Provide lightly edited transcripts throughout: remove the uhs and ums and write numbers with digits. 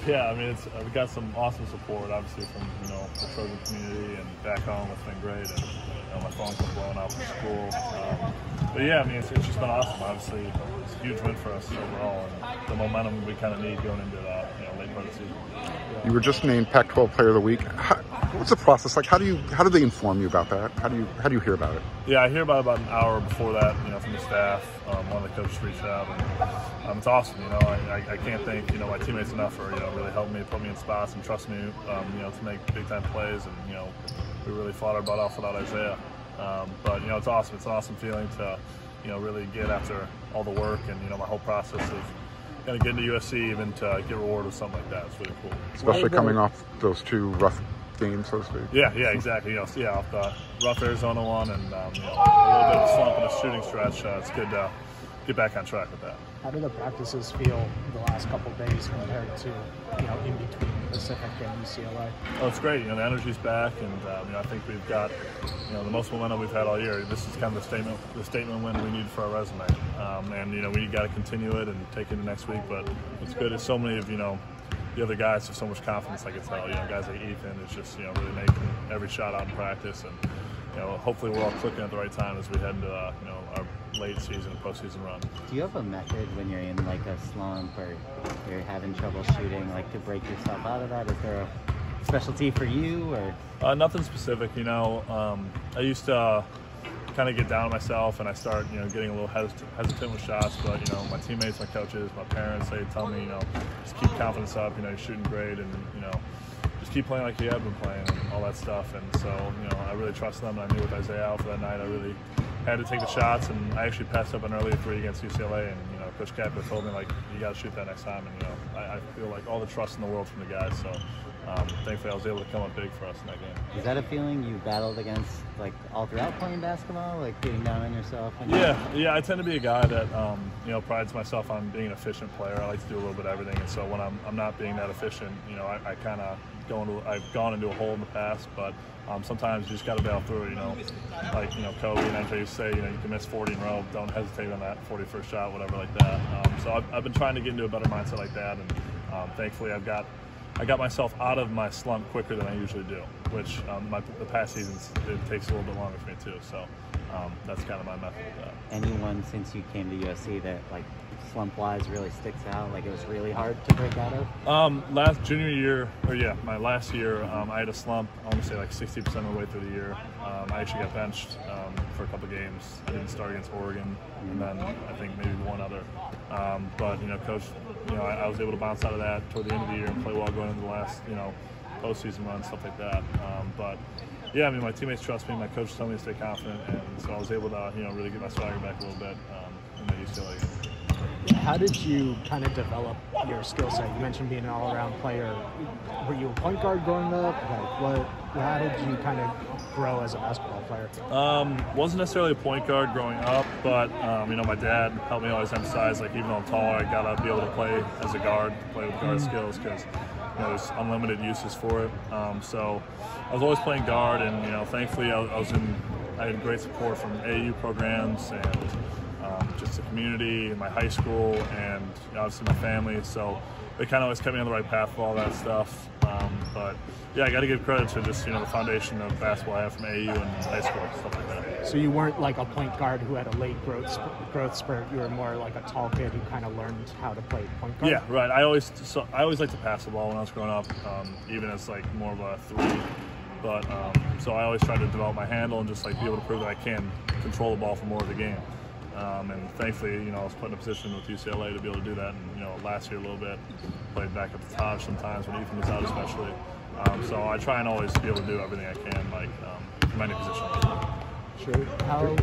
Yeah, I mean, we've got some awesome support, obviously, from the Trojan community, and back home it's been great. And my phone's been blowing up from school. But yeah, I mean, it's just been awesome. Obviously, it's a huge win for us overall, and the momentum we kind of need going into late part of the season. You were just named Pac12 Player of the Week. What's the process like? How do they inform you about that? How do you hear about it? Yeah, I hear about it about an hour before that, from the staff. One of the coaches reached out, and it's awesome. I can't thank my teammates enough for really helping me, put me in spots, and trust me to make big time plays. And we really fought our butt off without Isaiah. But it's awesome. It's an awesome feeling to really get after all the work and my whole process of kind of getting to USC, even to get rewarded with something like that. It's really cool. Especially coming off those two rough games, so to speak. Yeah, exactly. Off the rough Arizona one and a little bit of a slump in the shooting stretch. It's good to get back on track with that. How do the practices feel the last couple of days compared to in between Pacific and UCLA? Oh, it's great. The energy's back, and I think we've got the most momentum we've had all year. This is kind of the statement win we need for our resume, and we got to continue it and take it into next week. But what's good is so many of the other guys have so much confidence. I can tell, guys like Ethan is just really making every shot out in practice, and hopefully we're all clicking at the right time as we head into our late season and postseason run. Do you have a method when you're in like a slump or you're having trouble shooting, like to break yourself out of that? Is there a specialty for you, or nothing specific? I used to kind of get down on myself, and I start getting a little hesitant with shots. But my teammates, my coaches, my parents, they tell me just keep confidence up. You're shooting great, and just keep playing like you have been playing, and all that stuff. And so I really trust them. And I knew with Isaiah out for that night, I really had to take the shots, and I actually passed up an early 3 against UCLA, and Coach Kappa told me you got to shoot that next time, and I feel like all the trust in the world from the guys. So thankfully I was able to come up big for us in that game. Is that a feeling you battled against all throughout playing basketball, getting down on yourself? Yeah, I tend to be a guy that prides myself on being an efficient player. I like to do a little bit of everything, and so when I'm not being that efficient, I kind of I've gone into a hole in the past, but sometimes you just got to bail through it. Kobe and MJ used to say, you can miss 40 in a row. Don't hesitate on that 41st shot, whatever like that. So I've been trying to get into a better mindset like that, and thankfully I got myself out of my slump quicker than I usually do, which the past seasons it takes a little bit longer for me too. So that's kind of my method with that. Anyone since you came to USC that slump-wise really sticks out? It was really hard to break out of? My last year, I had a slump, I want to say 60% of the way through the year. I actually got benched for a couple games. I didn't start against Oregon, and then I think maybe one other. But Coach, I was able to bounce out of that toward the end of the year and play well going into the last, postseason run, stuff like that. But yeah, my teammates trust me. My coach told me to stay confident, and so I was able to, really get my swagger back a little bit in the UCLA game. How did you kind of develop your skill set? You mentioned being an all-around player. Were you a point guard growing up? How did you kind of grow as a basketball player? Wasn't necessarily a point guard growing up, but my dad helped me always emphasize even though I'm taller, I gotta be able to play as a guard, play with guard skills, because there's unlimited uses for it. So I was always playing guard, and thankfully I had great support from AAU programs and just the community and my high school and obviously my family. So they kind of always kept me on the right path with all that stuff. But yeah, I got to give credit to just the foundation of basketball I have from AAU and high school, stuff like that. So you weren't like a point guard who had a late growth spurt. You were more like a tall kid who kind of learned how to play point guard. Yeah, right. I always liked to pass the ball when I was growing up, even as more of a 3. But so I always tried to develop my handle and just be able to prove that I can control the ball for more of the game. And thankfully, I was put in a position with UCLA to be able to do that. And last year a little bit, played back at the Taj sometimes when Ethan was out, especially. So I try and always be able to do everything I can, from any position. Sure. How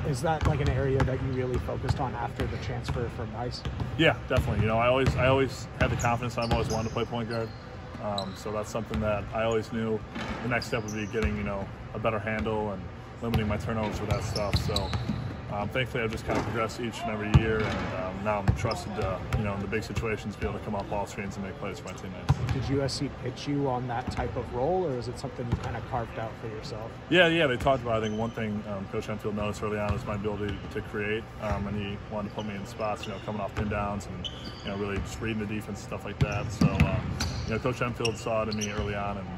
is that an area that you really focused on after the transfer from Rice? Yeah, definitely. I always had the confidence. I've always wanted to play point guard. So that's something that I always knew the next step would be getting, a better handle and limiting my turnovers with that stuff. So thankfully I've just kind of progressed each and every year, and now I'm trusted to, in the big situations, be able to come off ball screens and make plays for my teammates. Did USC pitch you on that type of role, or is it something you kind of carved out for yourself? Yeah, they talked about it. I think one thing Coach Enfield noticed early on is my ability to create, and he wanted to put me in spots, coming off pin downs and, really just reading the defense and stuff like that. So, Coach Enfield saw it in me early on, and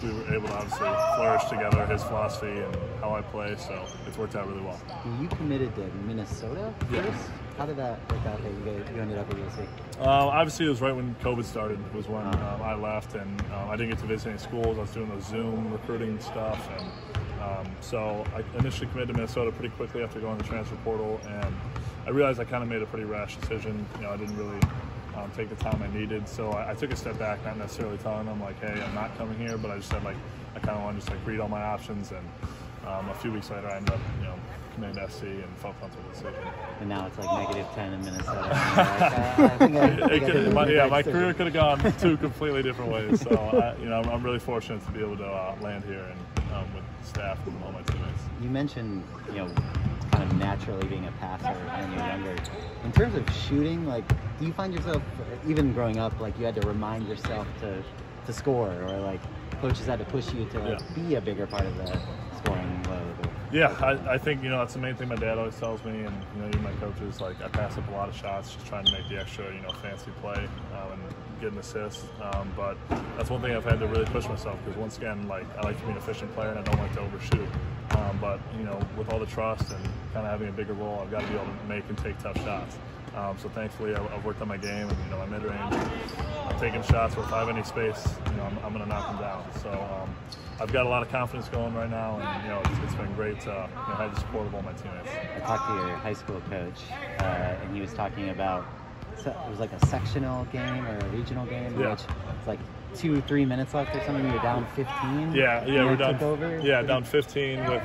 we were able to obviously flourish together his philosophy and how I play, so it's worked out really well. You committed to Minnesota first? Yeah. How did that work out that you ended up at USC? Obviously, it was right when COVID started was when I left, and I didn't get to visit any schools. I was doing those Zoom recruiting stuff, and so I initially committed to Minnesota pretty quickly after going to the transfer portal, and I realized I kind of made a pretty rash decision. I didn't really take the time I needed, so I took a step back, not necessarily telling them like, hey, I'm not coming here, but I just said like I kind of want to just read all my options, and a few weeks later I ended up committing to SC and felt comfortable with the decision. And now it's like -10 in Minnesota. My career could have gone two completely different ways, so I'm really fortunate to be able to land here and with staff and all my teammates. You mentioned kind of naturally being a passer when you're younger. In terms of shooting, do you find yourself, even growing up, you had to remind yourself to score, or coaches had to push you to be a bigger part of the scoring load? Yeah, I think that's the main thing my dad always tells me, and even my coaches. I pass up a lot of shots, just trying to make the extra fancy play and get an assist. But that's one thing I've had to really push myself, because once again, I like to be an efficient player and I don't like to overshoot. But with all the trust and kind of having a bigger role, I've got to be able to make and take tough shots. So thankfully, I've worked on my game, and my mid-range. I'm taking shots where if I have any space, I'm going to knock them down. So I've got a lot of confidence going right now, and it's been great to have the support of all my teammates. I talked to your high school coach, and he was talking about it was like a sectional game or a regional game, in which it's 2-3 minutes left or something. You were down 15. Yeah, we're down. Over. Yeah, down 15 with.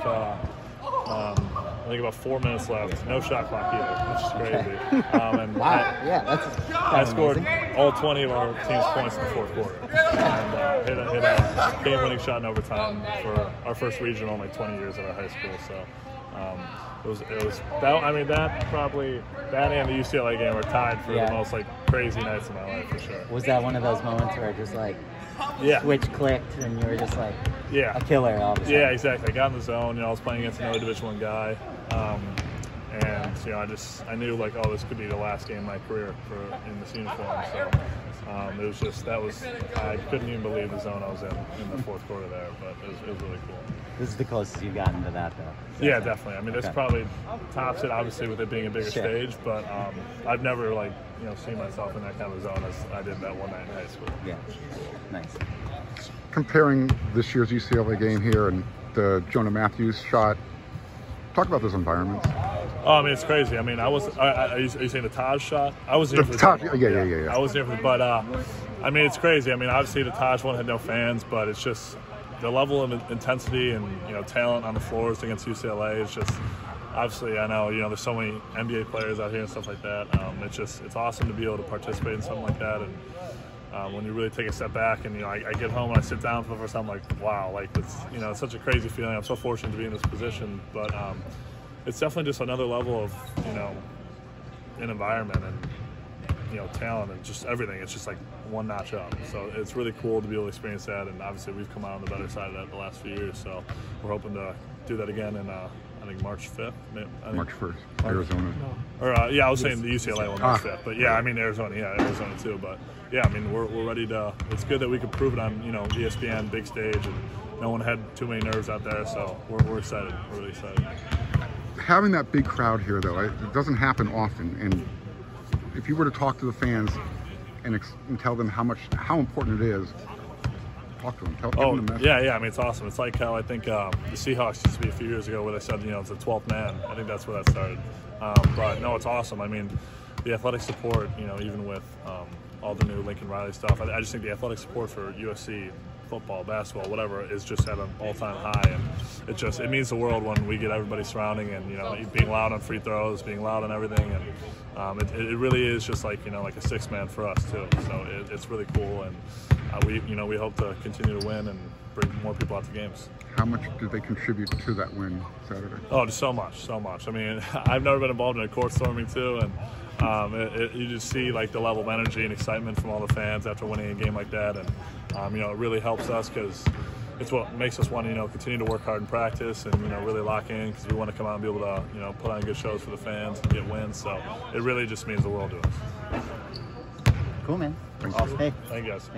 I think about 4 minutes left. No shot clock either, which is crazy. And I scored amazing. All 20 of our team's points in the fourth quarter, and hit a game-winning shot in overtime for our first regional in 20 years at our high school. So it was that. I mean, that and the UCLA game were tied for the most crazy nights of my life for sure. Was that one of those moments where it just switch clicked and you were just a killer all of a sudden? Yeah, exactly. I got in the zone. I was playing against another Division I guy, and I knew this could be the last game of my career in this uniform. So it was just I couldn't even believe the zone I was in the fourth quarter there, but it was really cool. This is the closest you've gotten to that, though. Yeah, definitely. I mean, this probably tops it, obviously, with it being a bigger stage, but I've never seen myself in that kind of zone as I did that one night in high school. Yeah, nice. Comparing this year's UCLA game here and the Jonah Matthews shot, talk about those environments. Oh, I mean, it's crazy. I mean, are you saying the Taj shot? I was there for the Taj. Yeah. I was there for but I mean, it's crazy. I mean, obviously the Taj one had no fans, but it's just the level of intensity and talent on the floors against UCLA is just obviously. I know there's so many NBA players out here and stuff like that. It's awesome to be able to participate in something like that, and when you really take a step back and I get home and I sit down for the first time, I'm like, wow, it's such a crazy feeling. I'm so fortunate to be in this position, but it's definitely just another level of an environment and talent and just everything. It's just one notch up. So it's really cool to be able to experience that, and obviously we've come out on the better side of that the last few years. So we're hoping to do that again in I think March 5th. March 1st, Arizona. Or I was saying the UCLA one March 5th, but I mean Arizona too. But I mean we're ready to. It's good that we could prove it on ESPN, big stage, and no one had too many nerves out there. So we're excited. We're really excited. Having that big crowd here, though, it doesn't happen often. And if you were to talk to the fans and tell them how important it is, talk to them. Tell them the message. Yeah. I mean, it's awesome. It's like how I think the Seahawks used to be a few years ago, where they said it's the 12th man. I think that's where that started. But no, it's awesome. I mean, the athletic support. Even with all the new Lincoln Riley stuff, I just think the athletic support for USC football, basketball, whatever, is just at an all-time high, and it means the world when we get everybody surrounding and being loud on free throws, being loud on everything, and it really is just like a six-man for us too. So it's really cool, and we hope to continue to win and bring more people out to games. How much did they contribute to that win Saturday? Oh, just so much, so much. I mean, I've never been involved in a court storming too, and you just see like the level of energy and excitement from all the fans after winning a game like that, and you know, it really helps us because it's what makes us want to, you know, continue to work hard in practice and, you know, really lock in because we want to come out and be able to, you know, put on good shows for the fans and get wins. So it really just means the world to us. Cool, man. Awesome. Hey. Thank you guys.